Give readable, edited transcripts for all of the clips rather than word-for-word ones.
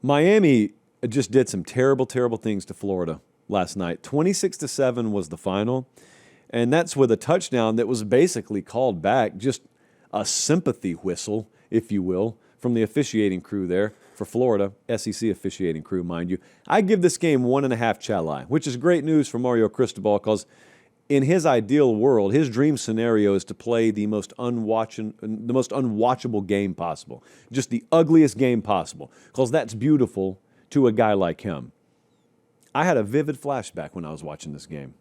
Miami just did some terrible, terrible things to Florida last night. 26-7 was the final, and that's with a touchdown that was basically called back, just a sympathy whistle, if you will, from the officiating crew there for Florida, SEC officiating crew, mind you. I give this game 1.5 Chalai, which is great news for Mario Cristobal because in his ideal world, his dream scenario is to play the most unwatchable game possible, just the ugliest game possible, because that's beautiful to a guy like him. I had a vivid flashback when I was watching this game,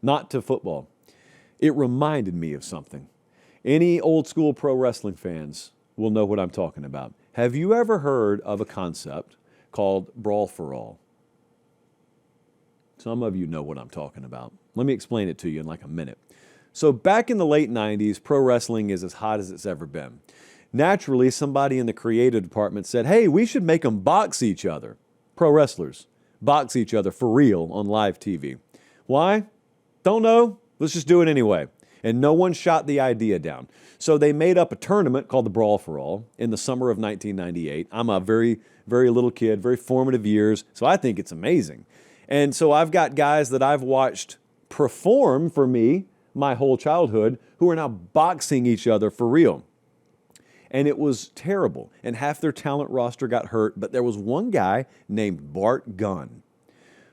not to football. It reminded me of something. Any old school pro wrestling fans will know what I'm talking about. Have you ever heard of a concept called Brawl For All? Some of you know what I'm talking about. Let me explain it to you in like a minute. So back in the late 90s, pro wrestling is as hot as it's ever been. Naturally, somebody in the creative department said, hey, we should make them box each other. Pro wrestlers box each other for real on live TV. Why? Don't know. Let's just do it anyway. And no one shot the idea down. So they made up a tournament called the Brawl For All in the summer of 1998. I'm a very, very little kid, very formative years, so I think it's amazing. And so I've got guys that I've watched perform for me my whole childhood who are now boxing each other for real. And it was terrible. And half their talent roster got hurt, but there was one guy named Bart Gunn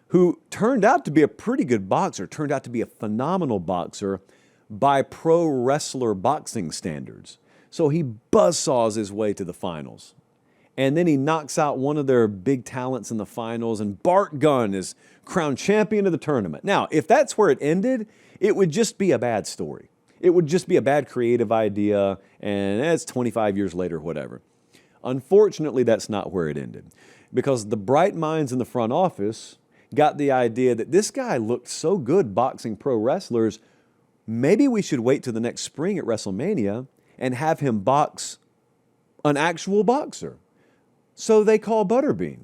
who turned out to be a pretty good boxer, turned out to be a phenomenal boxer by pro wrestler boxing standards. So he buzzsaws his way to the finals. And then he knocks out one of their big talents in the finals, and Bart Gunn is crowned champion of the tournament. Now, if that's where it ended, it would just be a bad story. It would just be a bad creative idea, and it's 25 years later, whatever. Unfortunately, that's not where it ended, because the bright minds in the front office got the idea that this guy looked so good boxing pro wrestlers, maybe we should wait till the next spring at WrestleMania and have him box an actual boxer. So they call Butterbean,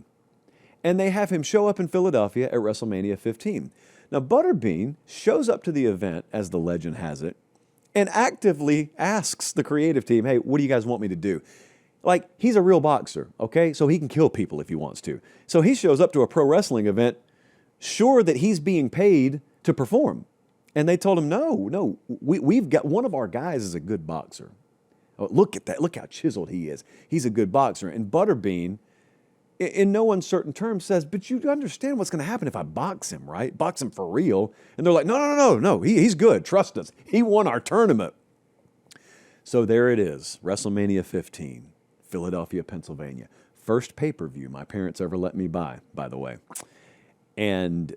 and they have him show up in Philadelphia at WrestleMania 15. Now, Butterbean shows up to the event, as the legend has it, and actively asks the creative team, hey, what do you guys want me to do? Like, he's a real boxer, okay? So he can kill people if he wants to. So he shows up to a pro wrestling event, sure that he's being paid to perform. And they told him, no, we've got one of our guys is a good boxer. Oh, look at that. Look how chiseled he is. He's a good boxer. And Butterbean, in no uncertain terms, says, but you understand what's going to happen if I box him, right? Box him for real. And they're like, no. He's good. Trust us. He won our tournament. So there it is, WrestleMania 15, Philadelphia, Pennsylvania. First pay-per-view my parents ever let me buy, by the way. And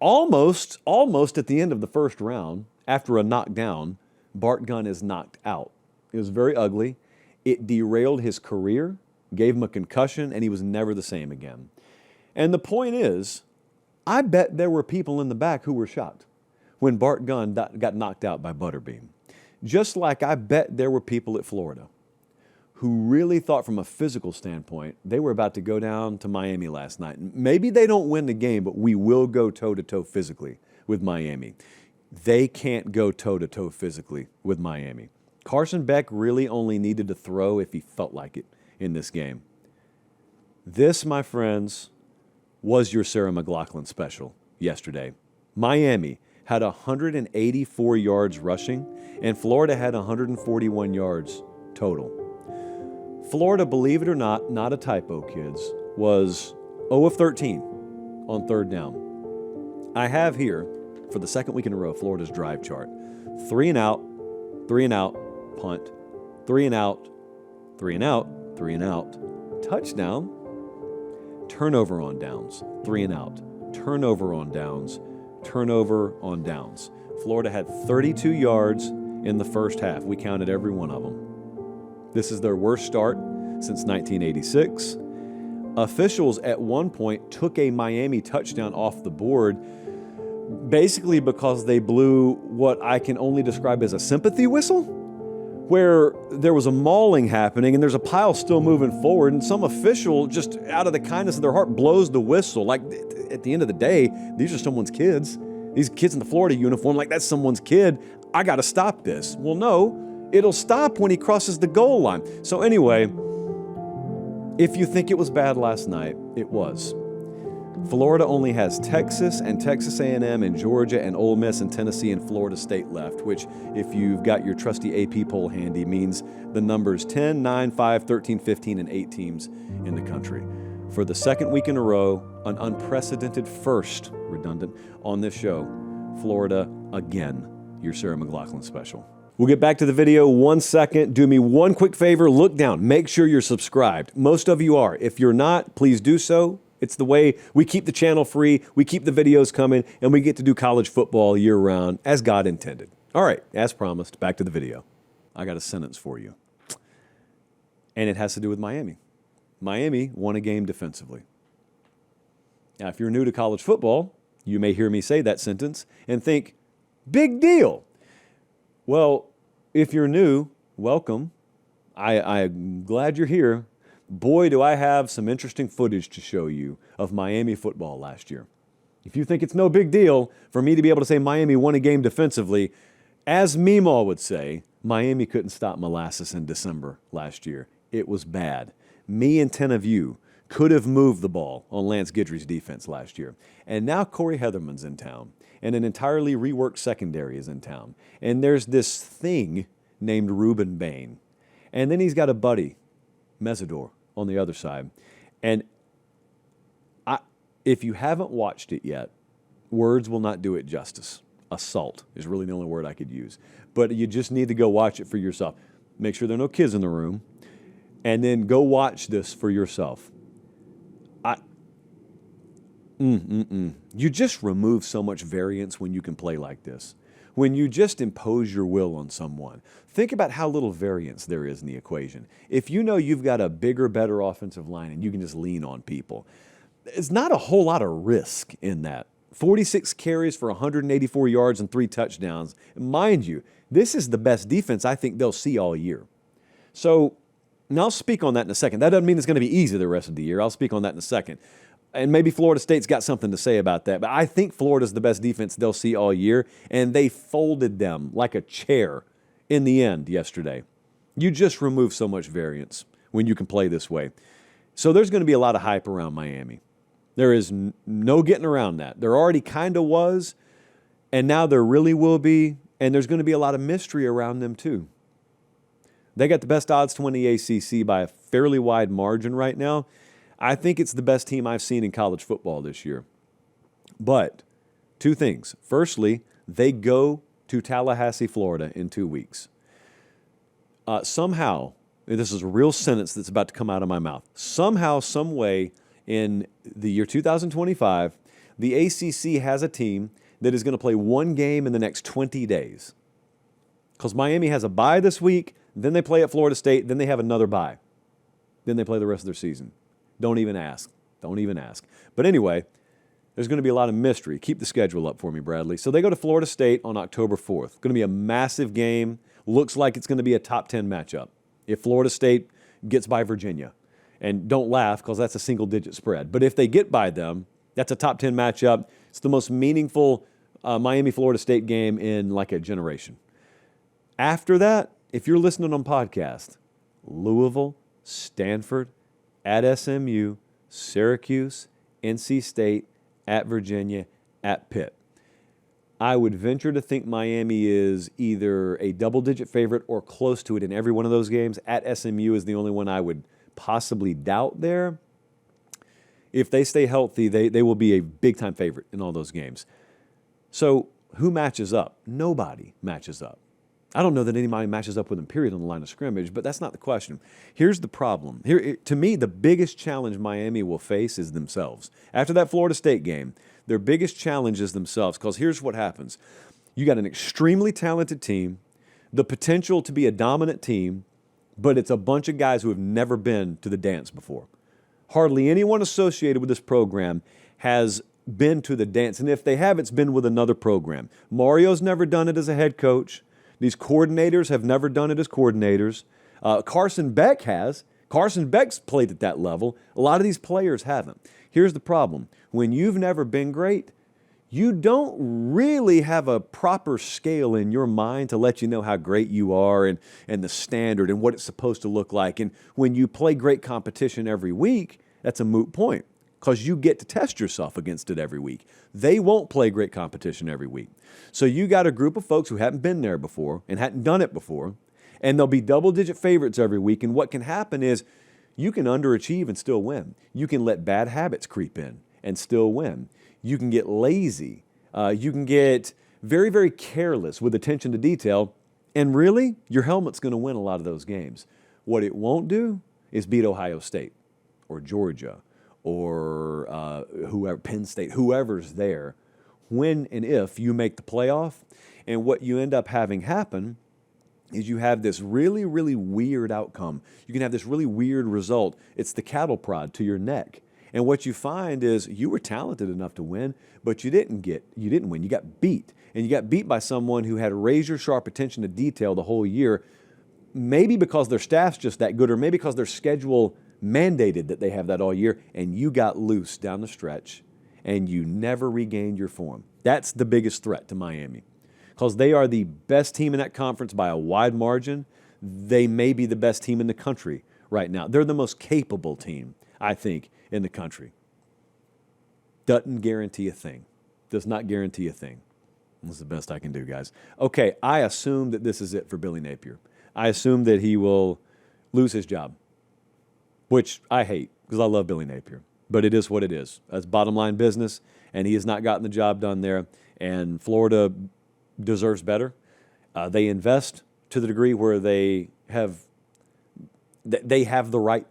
almost at the end of the first round, after a knockdown, Bart Gunn is knocked out. It was very ugly. It derailed his career, gave him a concussion, and he was never the same again. And the point is, I bet there were people in the back who were shocked when Bart Gunn got knocked out by Butterbean. Just like I bet there were people at Florida who really thought from a physical standpoint, they were about to go down to Miami last night. Maybe they don't win the game, but we will go toe-to-toe physically with Miami. They can't go toe-to-toe physically with Miami. Carson Beck really only needed to throw if he felt like it in this game. This, my friends, was your Sarah McLachlan special yesterday. Miami had 184 yards rushing, and Florida had 141 yards total. Florida, believe it or not a typo, kids, was 0 of 13 on third down. I have here, for the second week in a row, Florida's drive chart. 3 and out, punt, 3 and out, 3 and out, 3 and out, touchdown, turnover on downs, 3 and out, turnover on downs, turnover on downs. Florida had 32 yards in the first half. We counted every one of them. This is their worst start since 1986. Officials at one point took a Miami touchdown off the board basically because they blew what I can only describe as a sympathy whistle, where there was a mauling happening and there's a pile still moving forward, and some official, just out of the kindness of their heart, blows the whistle. Like, at the end of the day, these are someone's kids. These kids in the Florida uniform, like, that's someone's kid. I got to stop this. Well, no, it'll stop when he crosses the goal line. So anyway, If you think it was bad last night, it was. Florida only has Texas and Texas A&M and Georgia and Ole Miss and Tennessee and Florida State left, which, if you've got your trusty AP poll handy, means the numbers 10, 9, 5, 13, 15, and 8 teams in the country. For the second week in a row, an unprecedented first, redundant, on this show, Florida again, your Sarah McLachlan special. We'll get back to the video 1 second. Do me one quick favor, look down, make sure you're subscribed. Most of you are. If you're not, please do so. It's the way we keep the channel free, we keep the videos coming, and we get to do college football year-round as God intended. All right, as promised, back to the video. I got a sentence for you, and it has to do with Miami. Miami won a game defensively. Now, if you're new to college football, you may hear me say that sentence and think, big deal. Well, if you're new, welcome. I'm glad you're here. Boy, do I have some interesting footage to show you of Miami football last year. If you think it's no big deal for me to be able to say Miami won a game defensively, as Meemaw would say, Miami couldn't stop molasses in December last year. It was bad. Me and 10 of you could have moved the ball on Lance Guidry's defense last year. And now Corey Heatherman's in town, and an entirely reworked secondary is in town. And there's this thing named Ruben Bain. And then he's got a buddy, Mesidor, on the other side. And if you haven't watched it yet, words will not do it justice. Assault is really the only word I could use. But you just need to go watch it for yourself. Make sure there are no kids in the room. And then go watch this for yourself. You just remove so much variance when you can play like this. When you just impose your will on someone. Think about how little variance there is in the equation. If you know you've got a bigger, better offensive line and you can just lean on people, it's not a whole lot of risk in that. 46 carries for 184 yards and 3 touchdowns. Mind you, this is the best defense I think they'll see all year. So, and I'll speak on that in a second. That doesn't mean it's going to be easy the rest of the year. I'll speak on that in a second. And maybe Florida State's got something to say about that. But I think Florida's the best defense they'll see all year, and they folded them like a chair in the end yesterday. You just remove so much variance when you can play this way. So there's going to be a lot of hype around Miami. There is no getting around that. There already kind of was, and now there really will be, and there's going to be a lot of mystery around them too. They got the best odds to win the ACC by a fairly wide margin right now. I think it's the best team I've seen in college football this year. But 2 things. Firstly, they go to Tallahassee, Florida in 2 weeks. Somehow, this is a real sentence that's about to come out of my mouth. Somehow, some way, in the year 2025, the ACC has a team that is going to play 1 game in the next 20 days. Because Miami has a bye this week, then they play at Florida State, then they have another bye. Then they play the rest of their season. Don't even ask. Don't even ask. But anyway, there's going to be a lot of mystery. Keep the schedule up for me, Bradley. So they go to Florida State on October 4th. Going to be a massive game. Looks like it's going to be a top 10 matchup if Florida State gets by Virginia. And don't laugh because that's a single-digit spread. But if they get by them, that's a top 10 matchup. It's the most meaningful Miami-Florida State game in like a generation. After that, if you're listening on podcast, Louisville, Stanford, at SMU, Syracuse, NC State, at Virginia, at Pitt. I would venture to think Miami is either a double-digit favorite or close to it in every one of those games. At SMU is the only one I would possibly doubt there. If they stay healthy, they will be a big-time favorite in all those games. So who matches up? Nobody matches up. I don't know that anybody matches up with them, period, on the line of scrimmage, but that's not the question. Here's the problem. To me, the biggest challenge Miami will face is themselves. After that Florida State game, their biggest challenge is themselves, because here's what happens. You got an extremely talented team, the potential to be a dominant team, but it's a bunch of guys who have never been to the dance before. Hardly anyone associated with this program has been to the dance, and if they have, it's been with another program. Mario's never done it as a head coach. These coordinators have never done it as coordinators. Carson Beck has. Carson Beck's played at that level. A lot of these players haven't. Here's the problem. When you've never been great, you don't really have a proper scale in your mind to let you know how great you are and the standard and what it's supposed to look like. And when you play great competition every week, that's a moot point because you get to test yourself against it every week. They won't play great competition every week. So you got a group of folks who haven't been there before and hadn't done it before, and they'll be double-digit favorites every week. And what can happen is you can underachieve and still win. You can let bad habits creep in and still win. You can get lazy. You can get very, very careless with attention to detail. And really, your helmet's going to win a lot of those games. What it won't do is beat Ohio State or Georgia or whoever, Penn State, whoever's there, when and if you make the playoff. And what you end up having happen is you have this really, really weird outcome. You can have this really weird result. It's the cattle prod to your neck. And what you find is you were talented enough to win, but you didn't win. You got beat. And you got beat by someone who had razor sharp attention to detail the whole year, maybe because their staff's just that good, or maybe because their schedule mandated that they have that all year, and you got loose down the stretch, and you never regained your form. That's the biggest threat to Miami, because they are the best team in that conference by a wide margin. They may be the best team in the country right now. They're the most capable team, I think, in the country. Doesn't guarantee a thing. Does not guarantee a thing. That's the best I can do, guys. Okay, I assume that this is it for Billy Napier. I assume that he will lose his job, which I hate because I love Billy Napier. But it is what it is. That's bottom line business, and he has not gotten the job done there. And Florida deserves better. They invest to the degree where they have the right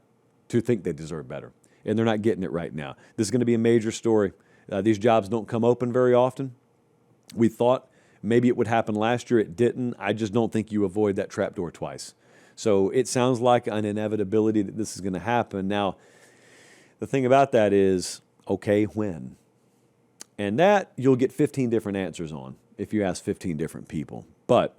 to think they deserve better, and they're not getting it right now. This is going to be a major story. These jobs don't come open very often. We thought maybe it would happen last year. It didn't. I just don't think you avoid that trapdoor twice. So it sounds like an inevitability that this is going to happen. Now, the thing about that is, okay, when? And that you'll get 15 different answers on if you ask 15 different people. But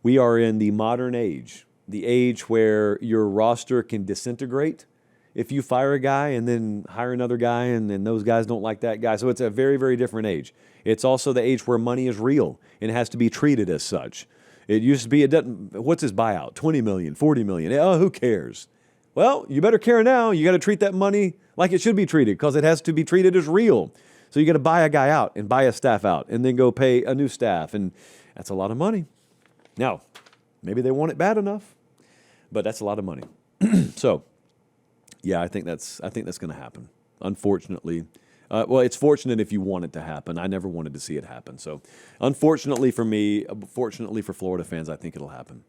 we are in the modern age, the age where your roster can disintegrate if you fire a guy and then hire another guy and then those guys don't like that guy. So it's a very, very different age. It's also the age where money is real and it has to be treated as such. It used to be, what's his buyout? 20 million, 40 million. Oh, who cares? Well, you better care now. You got to treat that money like it should be treated because it has to be treated as real. So you got to buy a guy out and buy a staff out and then go pay a new staff. And that's a lot of money. Now, maybe they want it bad enough, but that's a lot of money. So, yeah, I think that's going to happen. Unfortunately, well, it's fortunate if you want it to happen. I never wanted to see it happen. So, unfortunately for me, fortunately for Florida fans, I think it'll happen.